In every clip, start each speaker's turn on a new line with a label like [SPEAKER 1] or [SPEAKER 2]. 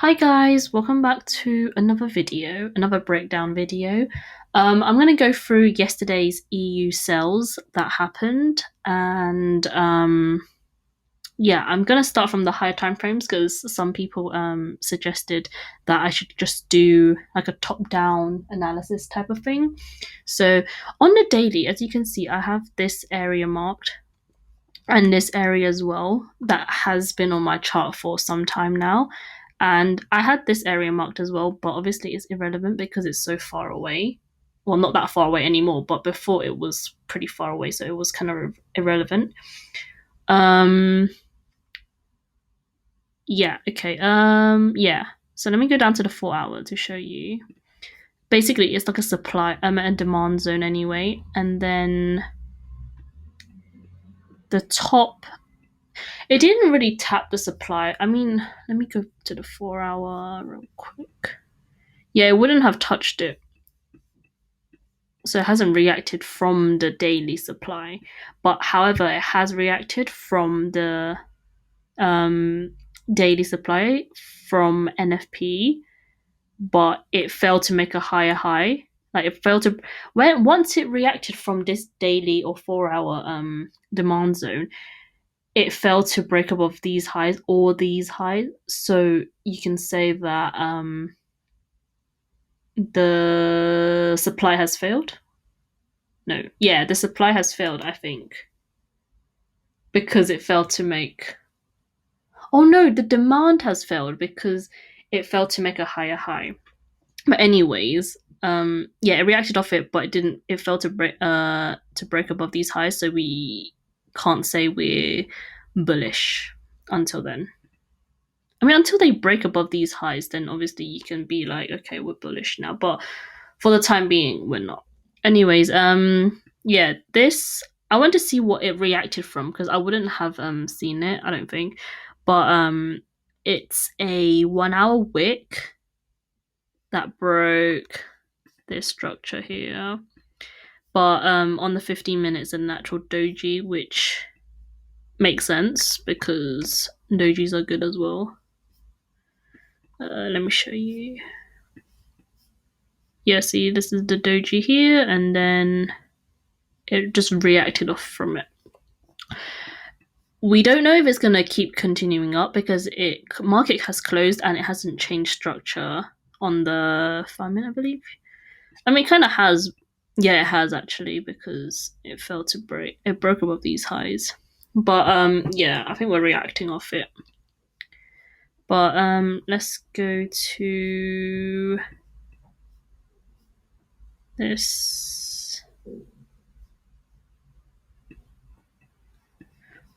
[SPEAKER 1] Hi guys, welcome back to another breakdown video. I'm going to go through yesterday's EU sales that happened, and yeah, I'm going to start from the higher time frames because some people suggested that I should just do like a top-down analysis type of thing. So on the daily, as you can see, I have this area marked and this area as well that has been on my chart for some time now. And I had this area marked as well, but obviously it's irrelevant because it's so far away. Well, not that far away anymore, but before it was pretty far away, so it was kind of irrelevant. Yeah, okay. Yeah. So let me go down to the 4 hour to show you. Basically, it's like a supply and demand zone anyway, and then the top, it didn't really tap the supply. I mean, let me go to the 4 hour real quick. Yeah, it wouldn't have touched it. So it hasn't reacted from the daily supply. But however, it has reacted from the daily supply from NFP, but it failed to make a higher high. Like it failed to once it reacted from this daily or 4 hour demand zone, it failed to break above these highs or these highs. So you can say that the supply has failed. No, yeah, the supply has failed, I think, because it failed to make. Oh no, the demand has failed because it failed to make a higher high. But anyways, yeah, it reacted off it, but it didn't. It failed to break above these highs, so we can't say we're bullish until then. I mean, until they break above these highs, then obviously you can be like, okay, we're bullish now. But for the time being, we're not. Anyways, yeah, this I want to see what it reacted from because I wouldn't have seen it, I don't think. But it's a 1 hour wick that broke this structure here. But on the 15 minutes, a natural doji, which makes sense because dojis are good as well. Let me show you. Yeah, see, this is the doji here, and then it just reacted off from it. We don't know if it's going to keep continuing up because market has closed and it hasn't changed structure on the 5 minute, I believe. I mean, it kind of has. Yeah, it has actually because it failed to break. It broke above these highs. But yeah, I think we're reacting off it. But let's go to this.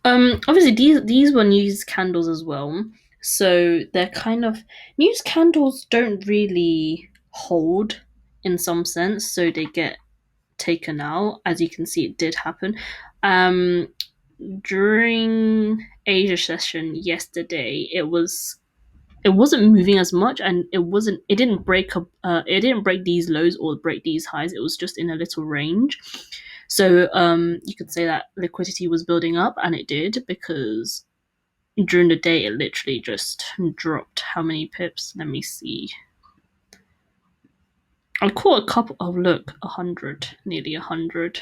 [SPEAKER 1] Obviously these were news candles as well. So they're kind of news candles don't really hold in some sense, so they get taken out. As you can see, it did happen. During Asia session yesterday, it wasn't moving as much, and it didn't break these lows or break these highs. It was just in a little range. So you could say that liquidity was building up, and it did because during the day it literally just dropped. How many pips? Let me see. I caught a couple. Oh look, 100, nearly 100.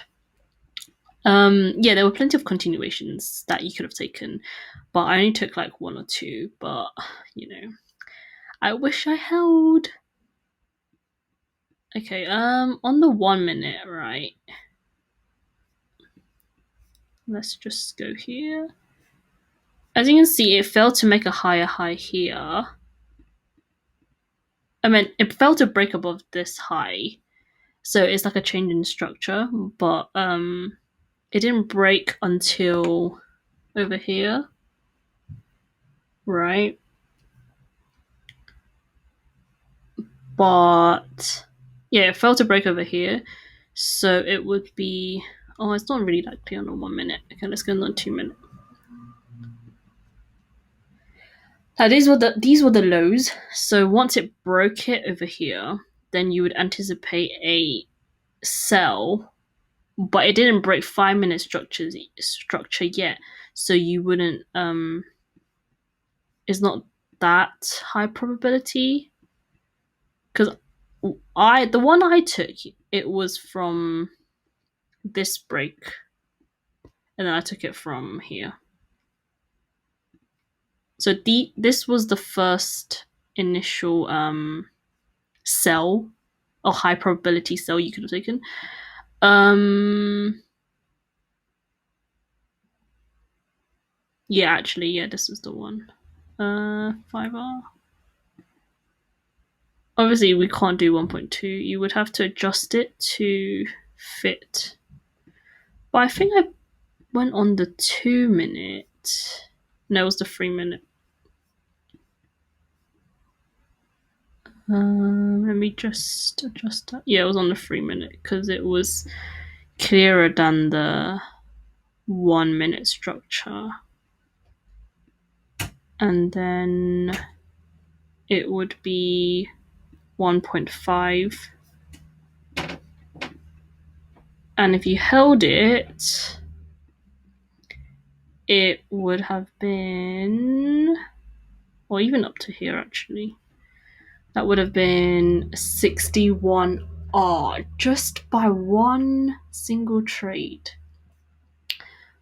[SPEAKER 1] Yeah, there were plenty of continuations that you could have taken, but I only took like one or two. But you know, I wish I held. Okay, on the 1 minute, right? Let's just go here. As you can see, it failed to make a higher high here. I mean, it failed to break above this high, so it's like a change in structure. But it didn't break until over here, right? But yeah, it failed to break over here, so it would be. Oh, it's not really that clear on the 1 minute. Okay, let's go on the 2 minute. Now these were the lows. So once it broke it over here, then you would anticipate a sell, but it didn't break 5 minute structure yet. So you wouldn't. It's not that high probability, because the one I took, it was from this break, and then I took it from here. So this was the first initial sell or high probability sell you could have taken. Yeah, actually, yeah, this is the one. 5R. Obviously, we can't do 1.2. You would have to adjust it to fit. But I think I went on the 2-minute. No, it was the 3-minute. Let me just adjust that. Yeah, it was on the 3-minute because it was clearer than the 1-minute structure. And then it would be 1.5. And if you held it, it would have been, or even up to here actually, that would have been 61R just by one single trade.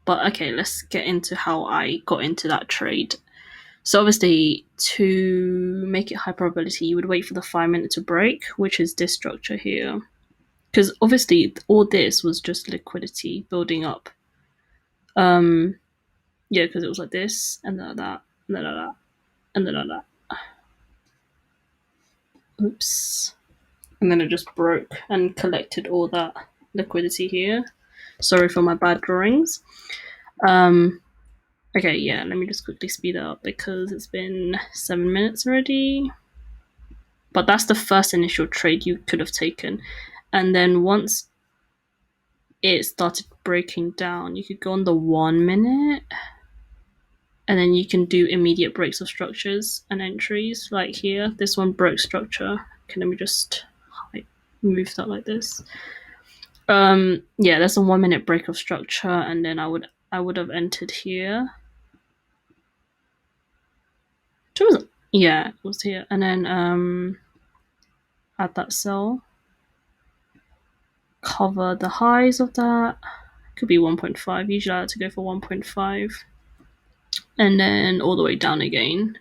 [SPEAKER 1] But okay, let's get into how I got into that trade. So obviously, to make it high probability, you would wait for the 5-minute to break, which is this structure here. Because obviously, all this was just liquidity building up. Yeah, because it was like this, and then like that, and then like that, and then like that. Oops. And then it just broke and collected all that liquidity here. Sorry for my bad drawings. Okay, yeah, let me just quickly speed up because it's been 7 minutes already. But that's the first initial trade you could have taken. And then once it started breaking down, you could go on the 1-minute, and then you can do immediate breaks of structures and entries. Like here, this one broke structure. Okay, let me just move that like this. Yeah, that's a 1-minute break of structure, and then I would have entered here. Yeah, it was here, and then add that cell, cover the highs of that. Could be 1.5. Usually I like to go for 1.5, and then all the way down again.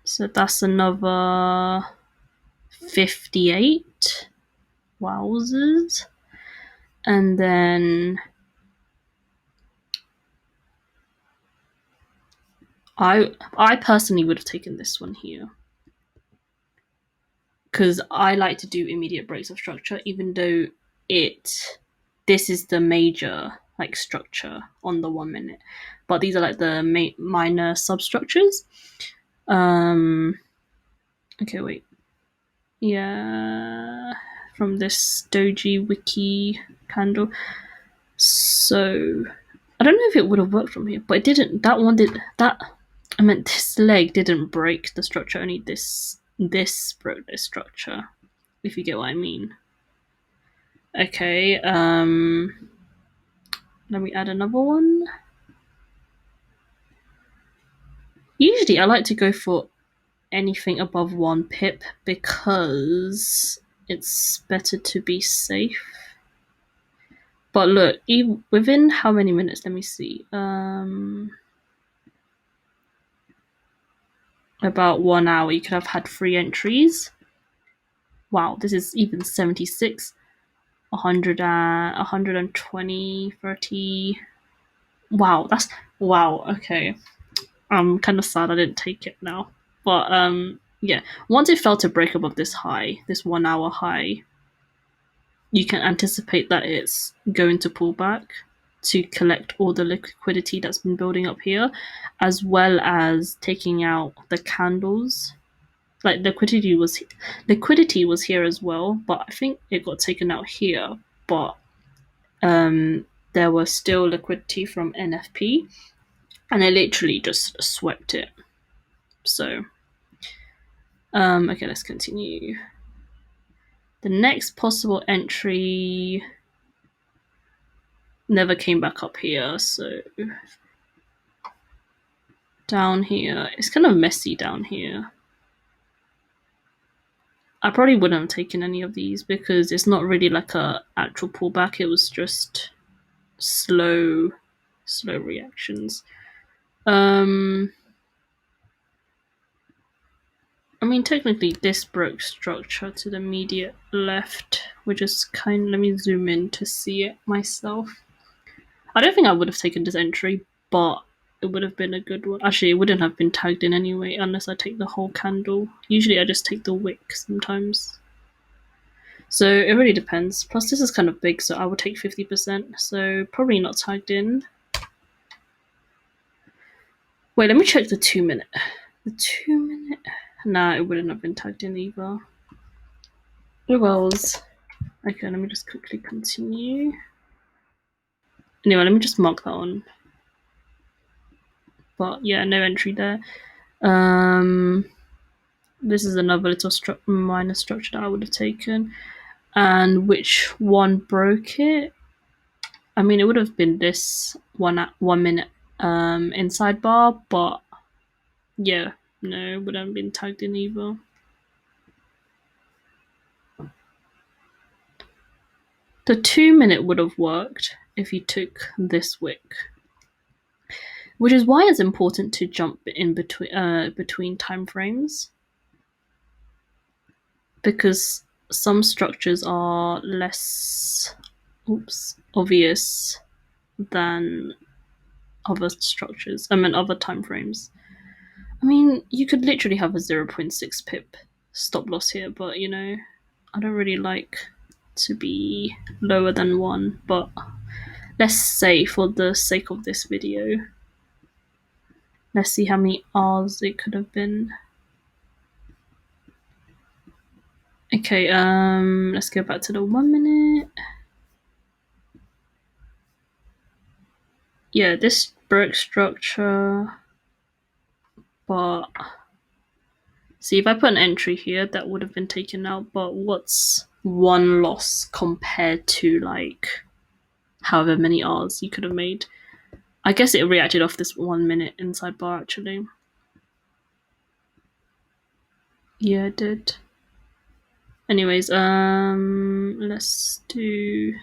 [SPEAKER 1] So that's another 58. Wowzers. And then I personally would have taken this one here, because I like to do immediate breaks of structure, even though this is the major like structure on the 1-minute, but these are like the minor substructures. Okay, wait. Yeah, from this doji wiki candle. So I don't know if it would have worked from here, but it didn't. That one did. I meant this leg didn't break the structure. Only this broke this structure. If you get what I mean. Okay. Let me add another one. Usually, I like to go for anything above 1 pip because it's better to be safe. But look, within how many minutes? Let me see. About 1 hour, you could have had 3 entries. Wow, this is even 76, 100, 120, 30. Wow, wow. Okay, I'm kind of sad I didn't take it now. But yeah, once it fell to break above this high, this 1 hour high, you can anticipate that it's going to pull back to collect all the liquidity that's been building up here, as well as taking out the candles. Like liquidity was here as well, but I think it got taken out here. But there was still liquidity from NFP, and it literally just swept it. So okay, let's continue. The next possible entry never came back up here, so down here. It's kind of messy down here. I probably wouldn't have taken any of these because it's not really like a actual pullback. It was just slow reactions. I mean, technically, this broke structure to the immediate left, which is kind of, let me zoom in to see it myself. I don't think I would have taken this entry, but it would have been a good one. Actually, it wouldn't have been tagged in anyway, unless I take the whole candle. Usually I just take the wick sometimes. So it really depends. Plus this is kind of big, so I would take 50%, so probably not tagged in. Wait, let me check the 2 minute. The 2 minute? Nah, it wouldn't have been tagged in either. It was. Okay, let me just quickly continue. Anyway, let me just mark that on. But yeah, no entry there. This is another little minor structure that I would have taken. And which one broke it? I mean, it would have been this one at 1 minute inside bar, but yeah, no, it wouldn't have been tagged in either. The 2 minute would have worked if you took this wick, which is why it's important to jump in between time frames, because some structures are less obvious than other structures. I mean, other time frames. I mean, you could literally have a 0.6 pip stop loss here, but you know, I don't really like to be lower than 1, but let's say for the sake of this video, let's see how many R's it could have been. Okay, let's go back to the 1 minute. Yeah, this broke structure, but see, if I put an entry here, that would have been taken out, but what's one loss compared to like however many R's you could have made? I guess it reacted off this 1 minute inside bar actually. Yeah, it did. Anyways, let's do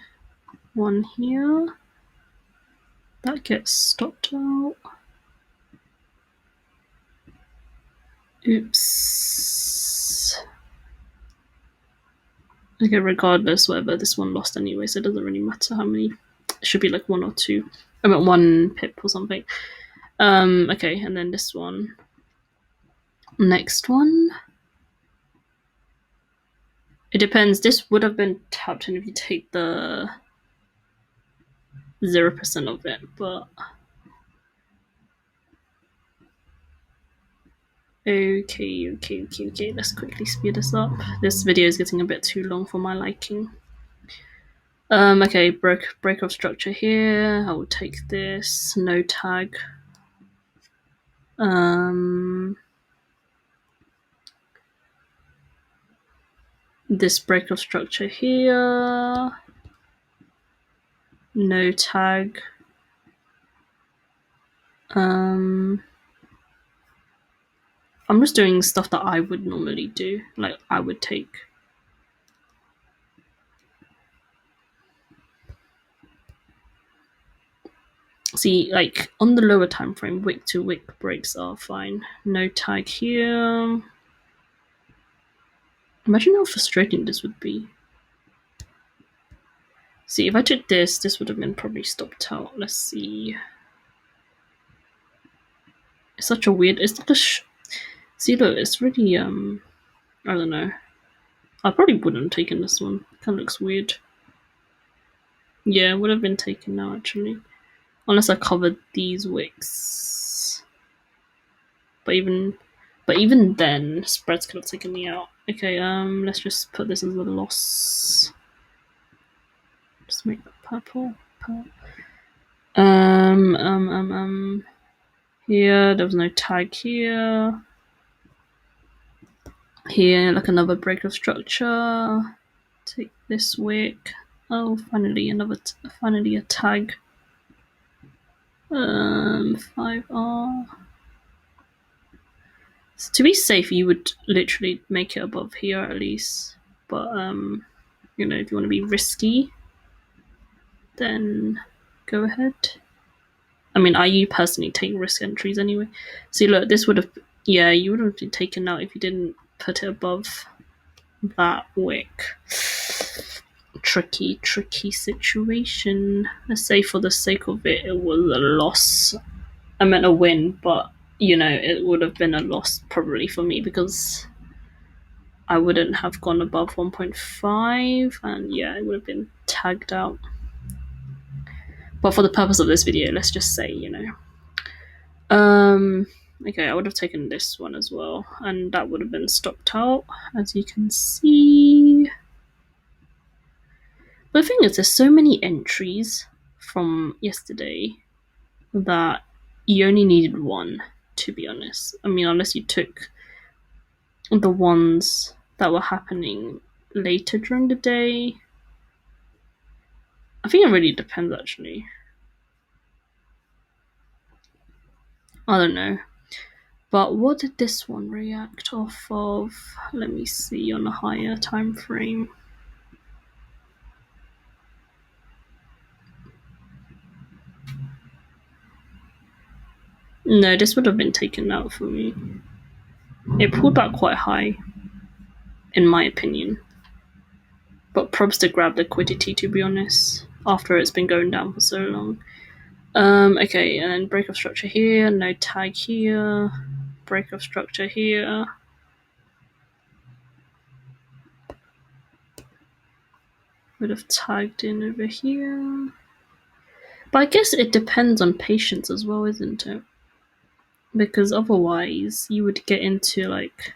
[SPEAKER 1] one here. That gets stopped out. Oops. Okay, regardless, whatever, this one lost anyway, so it doesn't really matter how many. It should be like 1 or 2. I meant 1 pip or something. Okay, and then this one. Next one. It depends. This would have been tapped in if you take the 0% of it, but okay. Let's quickly speed this up. This video is getting a bit too long for my liking. Okay, break of structure here. I will take this. No tag. This break of structure here. No tag. I'm just doing stuff that I would normally do, like I would take. See, like on the lower time frame, wick to wick breaks are fine. No tag here. Imagine how frustrating this would be. See, if I took this would have been probably stopped out. Let's see. It's such a weird. It's like a. See, look, it's really I don't know. I probably wouldn't have taken this one. Kind of looks weird. Yeah, it would have been taken now actually, unless I covered these wicks. But even then, spreads could have taken me out. Okay, let's just put this as a loss. Just make that purple. Here, there was no tag here. Here, like another break of structure. Take this wick. Oh, finally finally a tag. 5R. So to be safe, you would literally make it above here at least. But you know, if you want to be risky, then go ahead. I mean, I personally take risk entries anyway. See, look, this would have, yeah, you would have been taken out if you didn't put it above that wick. Tricky situation. Let's say for the sake of it, it was a loss. I meant a win, but you know, it would have been a loss probably for me because I wouldn't have gone above 1.5, and yeah, it would have been tagged out. But for the purpose of this video, let's just say, you know. Okay, I would have taken this one as well, and that would have been stopped out, as you can see. But the thing is, there's so many entries from yesterday that you only needed one, to be honest. I mean, unless you took the ones that were happening later during the day. I think it really depends, actually. I don't know. But what did this one react off of? Let me see on a higher time frame. No, this would have been taken out for me. It pulled back quite high, in my opinion. But probs to grab liquidity, to be honest, after it's been going down for so long. Okay, and then break of structure here, no tag here, break of structure here. Would have tagged in over here. But I guess it depends on patience as well, isn't it? Because otherwise you would get into like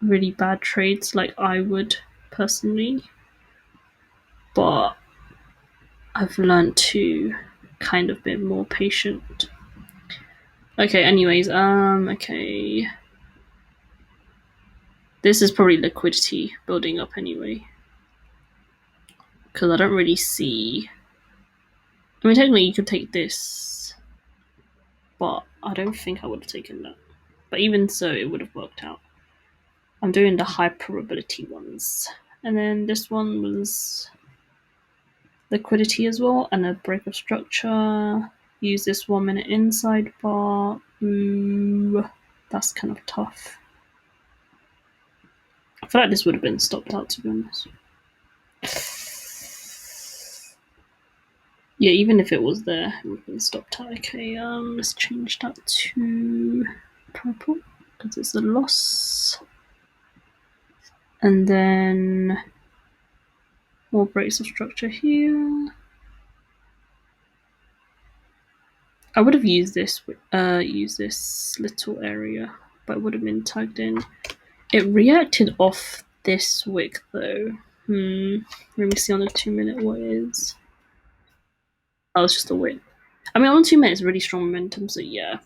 [SPEAKER 1] really bad trades like I would personally. But I've learned to kind of be more patient. Okay, anyways, okay. This is probably liquidity building up anyway. Because I don't really see... I mean, technically you could take this, but I don't think I would have taken that. But even so, it would have worked out. I'm doing the high probability ones. And then this one was liquidity as well, and a break of structure. Use this 1 minute inside bar. Ooh, that's kind of tough. I feel like this would have been stopped out, to be honest. Yeah, even if it was there, it would have been stopped out. Okay, let's change that to purple because it's a loss. And then more breaks of structure here. I would have used this little area, but it would have been tagged in. It reacted off this wick though. Let me see on the 2 minute what it is. Oh, it's just a wick. I mean, on 2 minutes, really strong momentum, so yeah,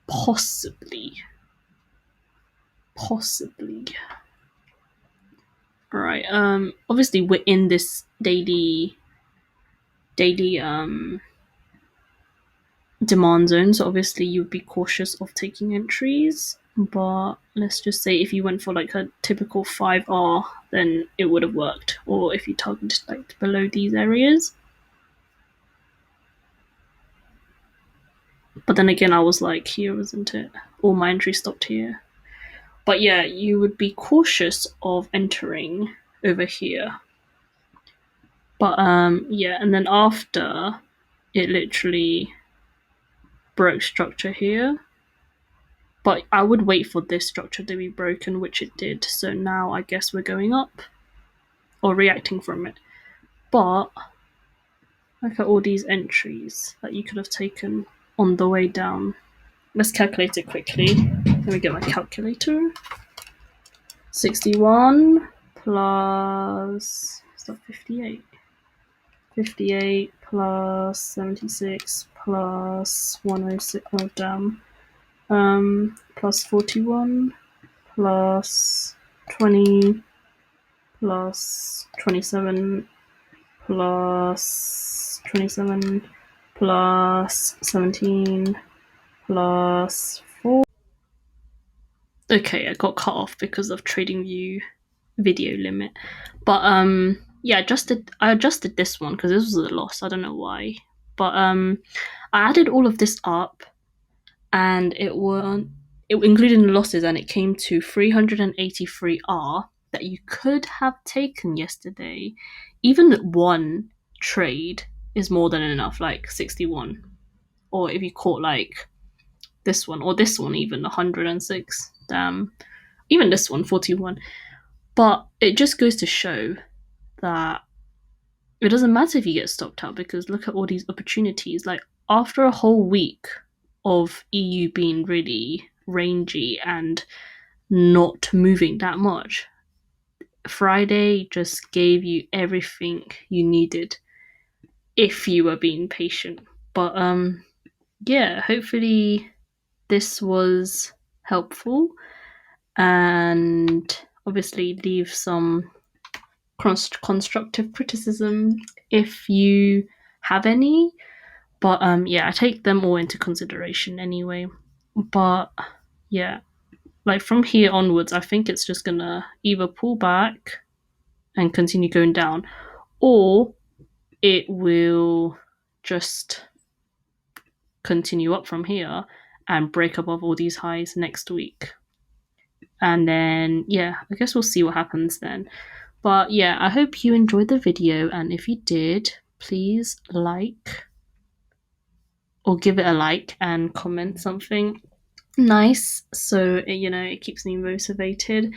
[SPEAKER 1] possibly. Alright, obviously we're in this daily demand zone, so obviously you'd be cautious of taking entries, but let's just say if you went for like a typical 5R, then it would have worked, or if you targeted like below these areas. But then again, I was like, here, isn't it? All my entries stopped here. But yeah, you would be cautious of entering over here. But yeah, and then after it literally broke structure here. But I would wait for this structure to be broken, which it did. So now I guess we're going up or reacting from it. But look at all these entries that you could have taken on the way down. Let's calculate it quickly. Let me get my calculator. 61 plus 58. 58 plus 76 plus 106. Oh damn. Plus 41 plus 20 plus 27 plus 27 plus 17 plus 4 Okay, I got cut off because of TradingView video limit. But yeah, I adjusted this one because this was a loss. I don't know why. But I added all of this up and it included the losses, and it came to 383R that you could have taken yesterday. Even one trade is more than enough, like 61. Or if you caught like this one, or this one even 106. Damn. Even this one 41. But it just goes to show that it doesn't matter if you get stopped out, because look at all these opportunities. Like after a whole week of EU being really rangy and not moving that much, Friday just gave you everything you needed if you were being patient. But yeah, hopefully this was helpful, and obviously leave some constructive criticism if you have any. But yeah, I take them all into consideration anyway. But yeah, like from here onwards, I think it's just gonna either pull back and continue going down, or it will just continue up from here and break above all these highs next week. And then yeah, I guess we'll see what happens then. But yeah, I hope you enjoyed the video, and if you did, please like or give it a like and comment something nice, so it keeps me motivated.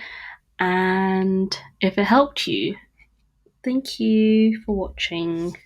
[SPEAKER 1] And if it helped you, thank you for watching.